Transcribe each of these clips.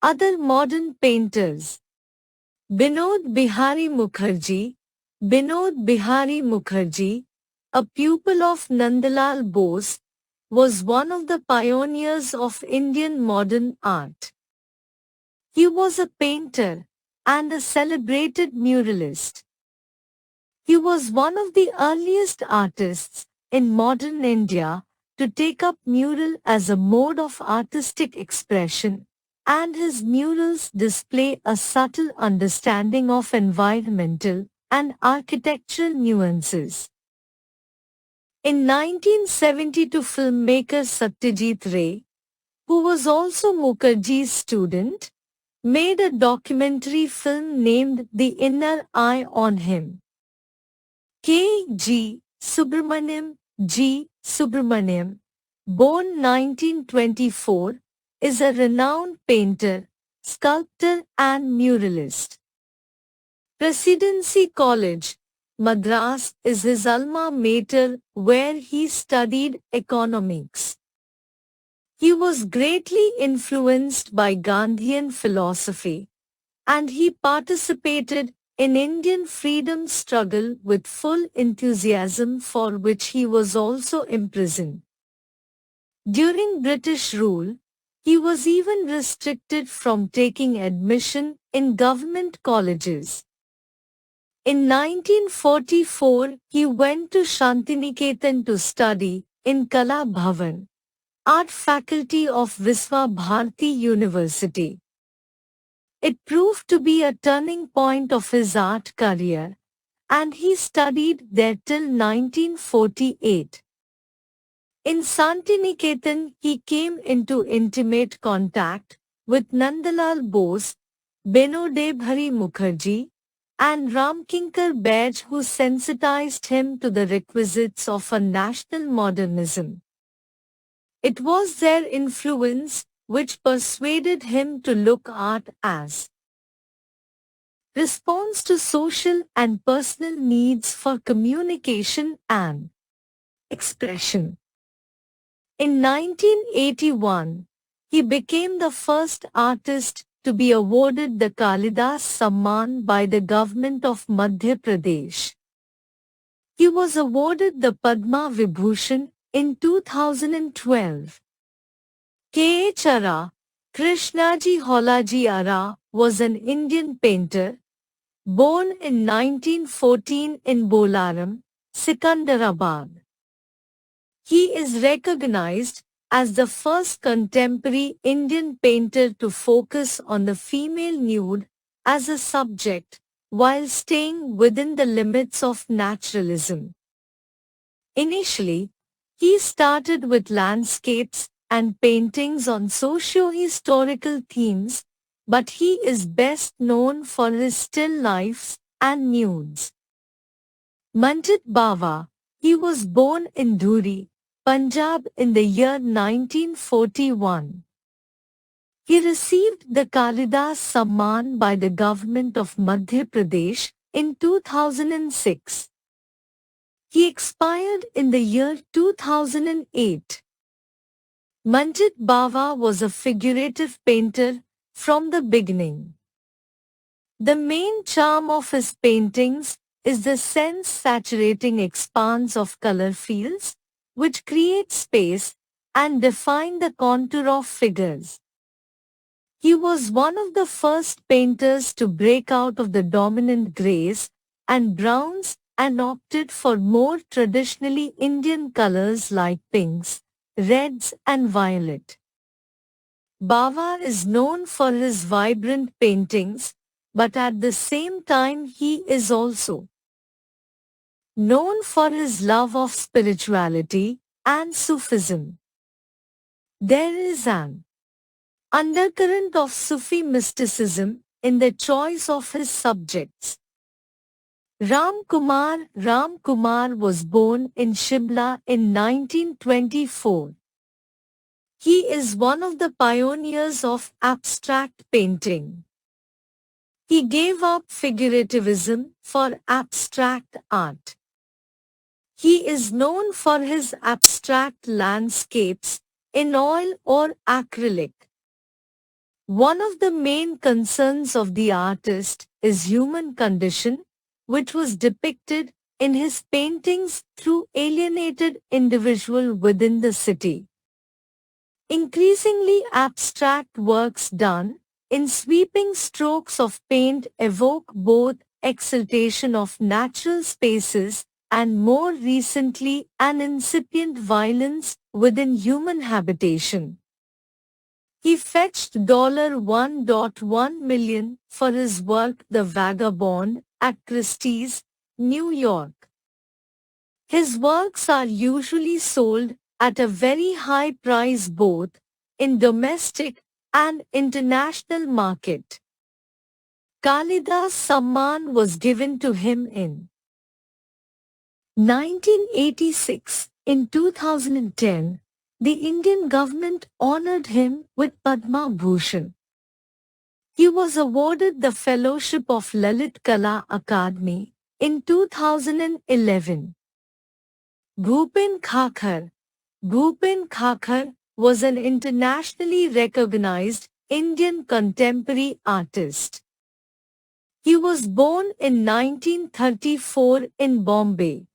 Other modern painters. Binod Behari Mukherjee. Binod Behari Mukherjee, a pupil of Nandlal Bose, was one of the pioneers of Indian modern art. He was a painter and a celebrated muralist. He was one of the earliest artists in modern India to take up mural as a mode of artistic expression, and his murals display a subtle understanding of environmental and architectural nuances. In 1972, filmmaker Satyajit Ray, who was also Mukherjee's student, made a documentary film named The Inner Eye on him. K.G. Subramanyan G. Subramanyan, born 1924, is a renowned painter, sculptor and muralist. Presidency College, Madras is his alma mater where he studied economics. He was greatly influenced by Gandhian philosophy, and he participated in Indian freedom struggle with full enthusiasm, for which he was also imprisoned. During British rule, he was even restricted from taking admission in government colleges. In 1944, he went to Shantiniketan to study in Kala Bhavan, art faculty of Visva Bharati University. It proved to be a turning point of his art career, and he studied there till 1948. In Shantiniketan, he came into intimate contact with Nandlal Bose, Binod Behari Mukherjee, and Ramkinkar Baij, who sensitized him to the requisites of a national modernism. It was their influence which persuaded him to look art as response to social and personal needs for communication and expression. In 1981, he became the first artist to be awarded the Kalidas Samman by the government of Madhya Pradesh. He was awarded the Padma Vibhushan in 2012. K.H. Ara, Krishnaji Holaji Ara, was an Indian painter, born in 1914 in Bolaram, Sikandarabad. He is recognized as the first contemporary Indian painter to focus on the female nude as a subject, while staying within the limits of naturalism. Initially, he started with landscapes and paintings on socio-historical themes, but he is best known for his still lifes and nudes. Manjit Bawa, he was born in Dhuri, Punjab in the year 1941. He received the Kalidas Samman by the government of Madhya Pradesh in 2006. He expired in the year 2008. Manjit Bawa was a figurative painter from the beginning. The main charm of his paintings is the sense-saturating expanse of color fields, which create space and define the contour of figures. He was one of the first painters to break out of the dominant grays and browns and opted for more traditionally Indian colors like pinks, reds and violet. Bawa is known for his vibrant paintings, but at the same time he is also known for his love of spirituality and Sufism. There is an undercurrent of Sufi mysticism in the choice of his subjects. Ram Kumar was born in Shimla in 1924. He is one of the pioneers of abstract painting. He gave up figurativism for abstract art. He is known for his abstract landscapes in oil or acrylic. One of the main concerns of the artist is human condition, which was depicted in his paintings through alienated individual within the city. Increasingly abstract works done in sweeping strokes of paint evoke both exaltation of natural spaces and more recently an incipient violence within human habitation. He fetched $1.1 million for his work The Vagabond at Christie's, New York. His works are usually sold at a very high price both in domestic and international market. Kalidas Samman was given to him in 1986. In 2010, the Indian government honored him with Padma Bhushan. He was awarded the Fellowship of Lalit Kala Akademi in 2011. Bhupen Khakar was an internationally recognized Indian contemporary artist. He was born in 1934 in Bombay.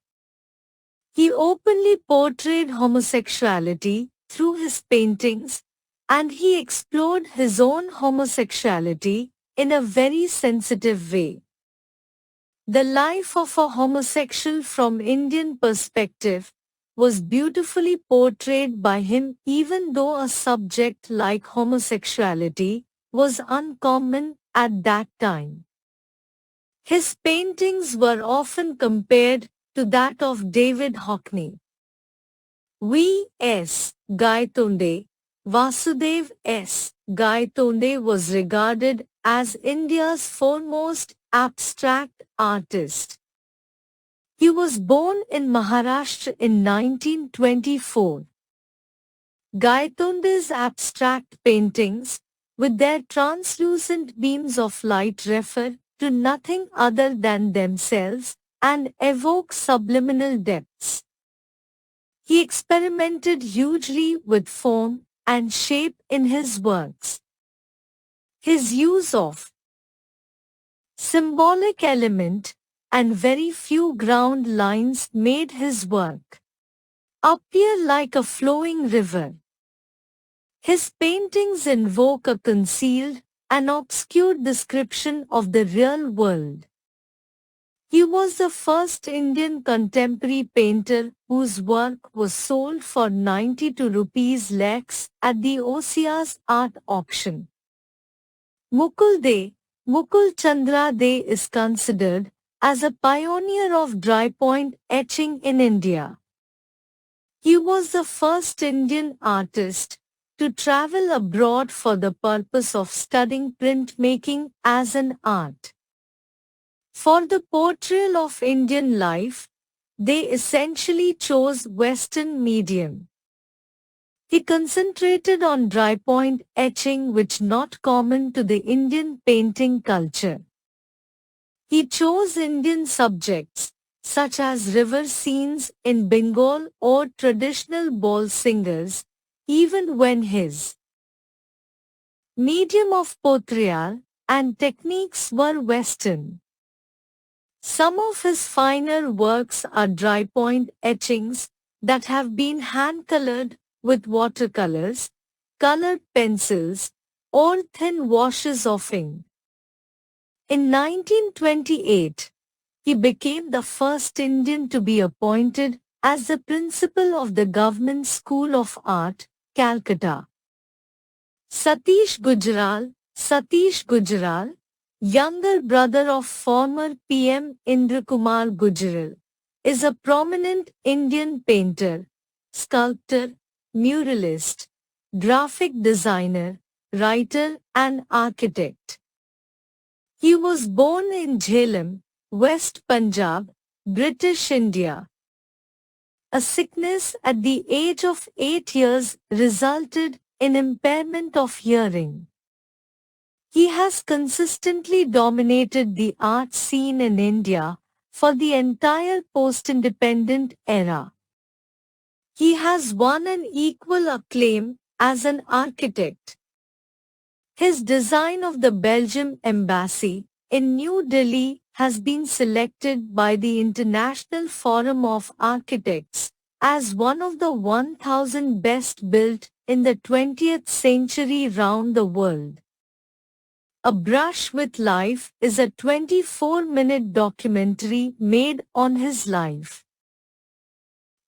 He openly portrayed homosexuality through his paintings, and he explored his own homosexuality in a very sensitive way. The life of a homosexual from Indian perspective was beautifully portrayed by him, even though a subject like homosexuality was uncommon at that time. His paintings were often compared to that of David Hockney. V. S. Gaitonde, Vasudev S. Gaitonde was regarded as India's foremost abstract artist. He was born in Maharashtra in 1924. Gaitonde's abstract paintings, with their translucent beams of light, refer to nothing other than themselves and evoke subliminal depths. He experimented hugely with form and shape in his works. His use of symbolic element and very few ground lines made his work appear like a flowing river. His paintings invoke a concealed and obscure description of the real world. He was the first Indian contemporary painter whose work was sold for 92 rupees lakhs at the Osias art auction. Mukul Chandra De is considered as a pioneer of dry point etching in India. He was the first Indian artist to travel abroad for the purpose of studying printmaking as an art. For the portrayal of Indian life, they essentially chose Western medium. He concentrated on dry point etching, which not common to the Indian painting culture. He chose Indian subjects, such as river scenes in Bengal or traditional ball singers, even when his medium of portrayal and techniques were Western. Some of his finer works are dry point etchings that have been hand-colored with watercolors, colored pencils, or thin washes of ink. In 1928, he became the first Indian to be appointed as the principal of the Government School of Art, Calcutta. Satish Gujaral, younger brother of former PM Indra Kumar Gujaral, is a prominent Indian painter, sculptor, muralist, graphic designer, writer and architect. He was born in Jhelum, West Punjab, British India. A sickness at the age of 8 years resulted in impairment of hearing. He has consistently dominated the art scene in India for the entire post-independent era. He has won an equal acclaim as an architect. His design of the Belgium Embassy in New Delhi has been selected by the International Forum of Architects as one of the 1,000 best built in the 20th century round the world. A Brush with Life is a 24-minute documentary made on his life.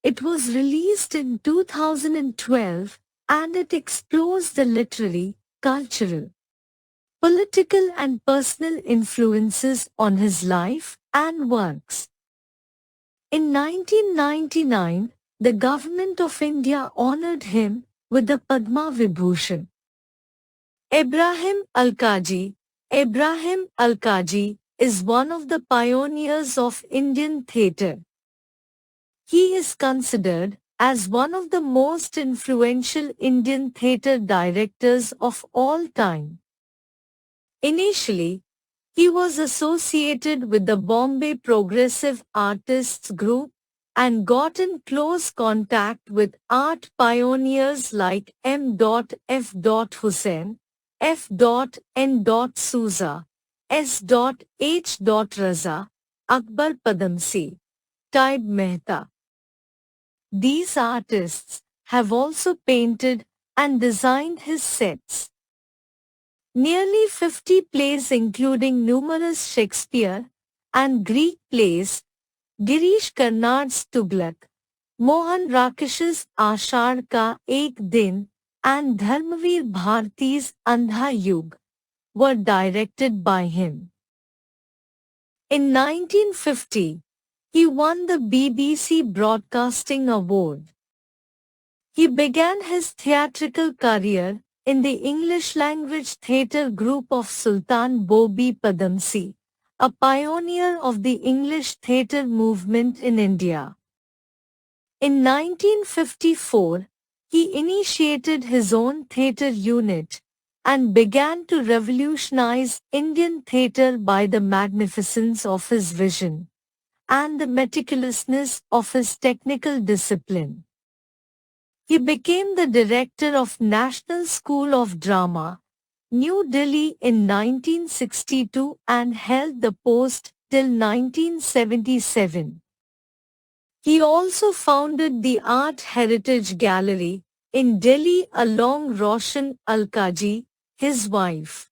It was released in 2012 and it explores the literary, cultural, political and personal influences on his life and works. In 1999, the Government of India honored him with the Padma Vibhushan. Ibrahim Alkaji is one of the pioneers of Indian theatre. He is considered as one of the most influential Indian theatre directors of all time. Initially, he was associated with the Bombay Progressive Artists Group and got in close contact with art pioneers like M.F. Hussain, F.N. Souza, S.H. Raza, Akbar Padamsi, Taib Mehta. These artists have also painted and designed his sets. Nearly 50 plays including numerous Shakespeare and Greek plays, Girish Karnad's Tughlaq, Mohan Rakesh's Ashar Ka Ek Din and Dharmveer Bharti's Andha Yug were directed by him. In 1950, he won the BBC Broadcasting Award. He began his theatrical career in the English-language theatre group of Sultan Bobi Padamsi, a pioneer of the English theatre movement in India. In 1954, he initiated his own theatre unit and began to revolutionize Indian theatre by the magnificence of his vision and the meticulousness of his technical discipline. He became the director of National School of Drama, New Delhi in 1962 and held the post till 1977. He also founded the Art Heritage Gallery in Delhi along Roshan Alkaji, his wife.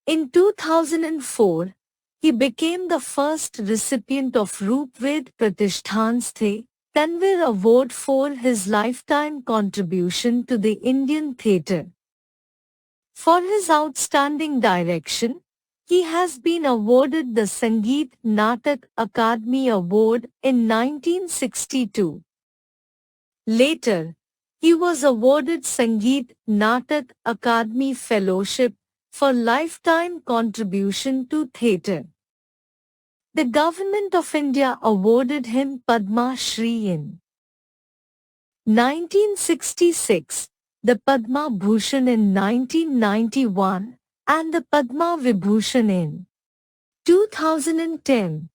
In 2004, he became the first recipient of Roopved Pratishthan's Tanvir Award for his lifetime contribution to the Indian theatre. For his outstanding direction, he has been awarded the Sangeet Natak Akademi Award in 1962. Later, he was awarded Sangeet Natak Akademi Fellowship for lifetime contribution to theatre. The Government of India awarded him Padma Shri in 1966, the Padma Bhushan in 1991, and the Padma Vibhushan in 2010.